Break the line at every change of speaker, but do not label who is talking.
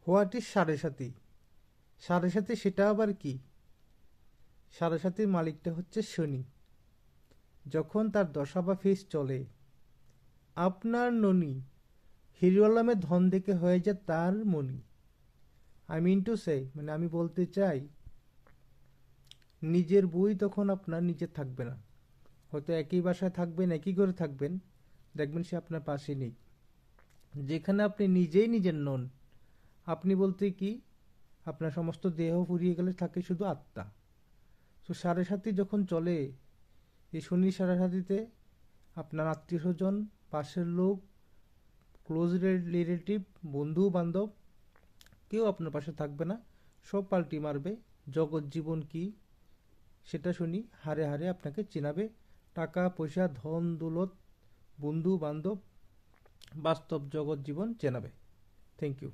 What is সাড়ে সাথী? সাড়ে সাথী সেটা আবার কি? সাড়ে সাথীর মালিকটা হচ্ছে শনি। যখন তার দশা বা ফেজ চলে, আপনার ননি হিরো আলমের ধন দেখে হয়ে যায় তার মনি। আই মিন টু সে, মানে আমি বলতে চাই, নিজের বই তখন আপনার নিজের থাকবে না। হয়তো একই বাসায় থাকবেন, একই ঘরে থাকবেন, দেখবেন সে আপনার পাশে নেই। যেখানে আপনি নিজেই নিজের নন, আপনি বলতে কি, আপনার সমস্ত দেহ ফুরিয়ে গেলে থাকে শুধু আত্মা। তো সাড়ে সাথী যখন চলে, এই শনি সাড়ে সাথীতে আপনার আত্মীয় স্বজন, পাশের লোক, ক্লোজ রিলেটিভ, বন্ধু বান্ধব কেউ আপনার পাশে থাকবে না, সব পাল্টি মারবে। জগৎ জীবন কি সেটা শুনি হারে হারে আপনাকে চেনাবে। টাকা পয়সা ধন দৌলত, বন্ধু বান্ধব, বাস্তব জগৎ জীবন চেনাবে। Thank you.